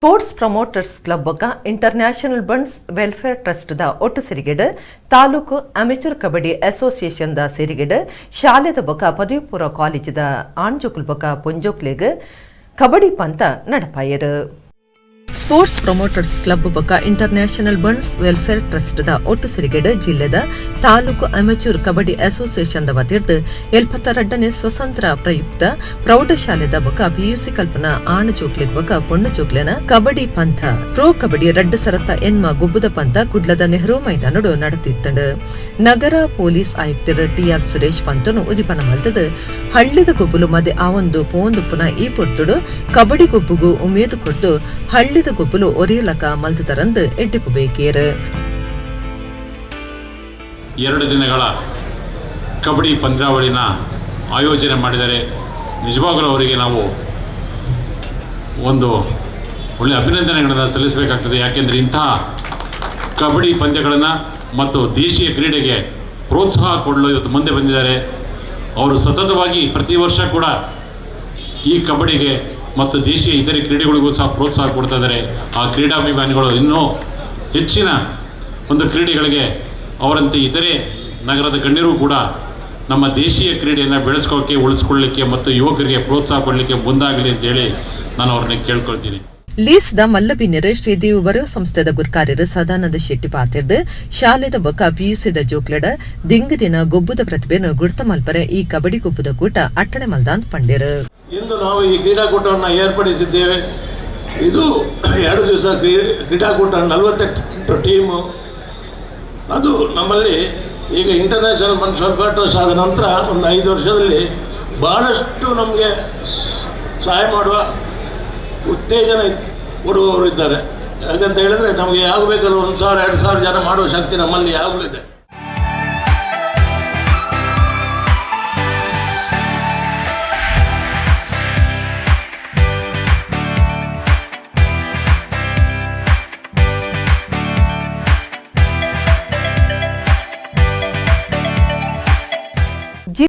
Sports promoters club ಬೊಕ international Bunts welfare trust ದ ಒಟ್ಟು ಸೇರಿಗೆಡ್ ತಾಲೂಕು ಅಮೆಚೂರ್ ಕಬಡ್ಡಿ ಅಸೋಸಿಯೇಷನ್ ದ ಸೇರಿಗೆಡ್ ಶಾಲೆದ ಬೊಕ ಪದವಿ ಪೂರ್ವ ಕಾಲೇಜದ ಆಣ್ಜೋಕುಲ್ ಬೊಕ ಪೊಂಜೋಕ್ಲೆಗ್ ಕಬಡ್ಡಿ ಪಂತ ನಡಪಾಯರು. ಸ್ಪೋರ್ಟ್ಸ್ ಪ್ರಮೋಟರ್ಸ್ ಕ್ಲಬ್ ಬೊಕ ಇಂಟರ್ನ್ಯಾಷನಲ್ ಬಂಡ್ಸ್ ವೆಲ್ಫೇರ್ ಟ್ರಸ್ಟ್ ದ ಒಟ್ಟು ಸೇರಿಗೆಡ್ ಜಿಲ್ಲೆದ ತಾಲೂಕು ಅಮೆಚೂರ್ ಕಬಡ್ಡಿ ಅಸೋಸಿಯೇಷನ್ ದ ವತಿರ್ದ್ 72ನೇ ಸ್ವತಂತ್ರ ಪ್ರಯುಕ್ತ ಪ್ರೌಢಶಾಲೆದ ಬೊಕ ಪಿಯುಸಿ ಕಲ್ಪನಾ ಆಣ್ ಜೋಕ್ಲೆಗ್ ಬೊಕ ಪೊಣ್ಣು ಜೋಕ್ಲೆನ ಕಬಡ್ಡಿ ಪಂಥ ಪ್ರೋ ಕಬಡ್ಡಿ ರಡ್ಡ್ ಸರತ ಎನ್ಮ ಗುಬ್ಬುದ ಪಂಥ ಕುಡ್ಲದ ನೆಹರು ಮೈದಾನಡು ನಡೆದಿತ್ತಂಡು. ನಗರ ಪೊಲೀಸ್ ಆಯುಕ್ತರ್ ಟಿ.ಆರ್. ಸುರೇಶ್ ಪಂತನು ಉದಿಪನ ಮಲ್ತದ ಹಳ್ಳಿದ ಗುಬ್ಬುಲು ಮದೆ ಆವೊಂದು ಪೋಂದು ಪುನಃ ಈ ಪೊರ್ತುಡು ಕಬಡ್ಡಿ ಗುಬ್ಬುಗು ಉಮೇದು ಕೊಡ್ದು ಹಳ್ಳಿದ ಗುಬ್ಬುಲು ಒರಿಯಲಕ ಮಲ್ತದರಂದು ಎಡ್ಡಿಪಬೇಕೇರು. 2 ದಿನಗಳ ಕಬಡ್ಡಿ ಪಂದ್ಯಾವಳಿನ ಆಯೋಜನೆ ಮಾಡಿದರೆ ನಿಜವಾಗಲೂ ಅವರಿಗೆ ನಾವು ಒಂದು ಒಳ್ಳೆಯ ಅಭಿನಂದನೆಗಳನ್ನು ಸಲ್ಲಿಸಬೇಕಾಗ್ತದೆ. ಯಾಕೆಂದರೆ ಇಂತಹ ಕಬಡ್ಡಿ ಪಂದ್ಯಗಳನ್ನು ಮತ್ತು ದೇಶೀಯ ಕ್ರೀಡೆಗೆ ಪ್ರೋತ್ಸಾಹ ಕೊಡಲು ಇವತ್ತು ಮುಂದೆ ಬಂದಿದ್ದಾರೆ. ಅವರು ಸತತವಾಗಿ ಪ್ರತಿ ವರ್ಷ ಕೂಡ ಈ ಕಬಡ್ಡಿಗೆ ಮತ್ತು ದೇಶೀಯ ಇತರೆ ಕ್ರೀಡೆಗಳಿಗೂ ಸಹ ಪ್ರೋತ್ಸಾಹ ಕೊಡ್ತಾ ಇದ್ದಾರೆ. ಆ ಕ್ರೀಡಾಭಿಮಾನಿಗಳು ಇನ್ನೂ ಹೆಚ್ಚಿನ ಒಂದು ಕ್ರೀಡೆಗಳಿಗೆ ಅವರಂತೆ ಇತರೆ ನಗರದ ಗಣ್ಯರು ಕೂಡ ನಮ್ಮ ದೇಶೀಯ ಕ್ರೀಡೆಯನ್ನು ಬೆಳೆಸ್ಕೊಳ್ಳೋಕ್ಕೆ ಉಳಿಸ್ಕೊಳ್ಳಲಿಕ್ಕೆ ಮತ್ತು ಯುವಕರಿಗೆ ಪ್ರೋತ್ಸಾಹ ಕೊಡಲಿಕ್ಕೆ ಮುಂದಾಗಲಿ ಅಂತೇಳಿ ನಾನು ಅವ್ರನ್ನ ಕೇಳ್ಕೊಳ್ತೀನಿ. ಲೀಸ್ದ ಮಲ್ಲಬಿನ್ನೆರೆ ಶ್ರೀದೇವಿ ಬರೋ ಸಂಸ್ಥೆದ ಗುರ್ಕಾರ್ಯರು ಸದಾನಂದ ಶೆಟ್ಟಿ ಪಾತಿರ್ದು ಶಾಲೆದ ಬೊಕ ಪಿಯುಸಿದ ಜೋಕ್ಲೆಡ ದಿಂಗ್ ದಿನ ಗೊಬ್ಬುದ ಪ್ರತಿಭೆಯನ್ನು ಗುರ್ತ ಮಲ್ಪರೆ ಈ ಕಬಡ್ಡಿ ಗೊಬ್ಬುದ ಕೂಟ ಅಟ್ಟಣೆ ಮಲ್ದಾಂತ್ ಪಂಡ್ಯರು. ಇಂದು ನಾವು ಈ ಕ್ರೀಡಾಕೂಟವನ್ನು ಏರ್ಪಡಿಸಿದ್ದೇವೆ. ಇದು 2 ದಿವಸ ಕ್ರೀಡಾಕೂಟ 48 ಟೀಮು. ಅದು ನಮ್ಮಲ್ಲಿ ಈಗ ಇಂಟರ್ನ್ಯಾಷನಲ್ ಬಂಡ್ಸ್ ವೆಲ್ಫೇರ್ ಟ್ರಸ್ಟ್ ಆದ ನಂತರ ಒಂದು 5 ವರ್ಷದಲ್ಲಿ ಭಾಳಷ್ಟು ನಮಗೆ ಸಹಾಯ ಮಾಡುವ ಉತ್ತೇಜನ ಕೊಡುವವರು ಇದ್ದಾರೆ. ಯಾಕಂತ ಹೇಳಿದ್ರೆ ನಮಗೆ ಆಗಬೇಕಲ್ಲ 1000-2000 ಜನ ಮಾಡುವ ಶಕ್ತಿ ನಮ್ಮಲ್ಲಿ ಯಾವಾಗಲೂ ಇದೆ.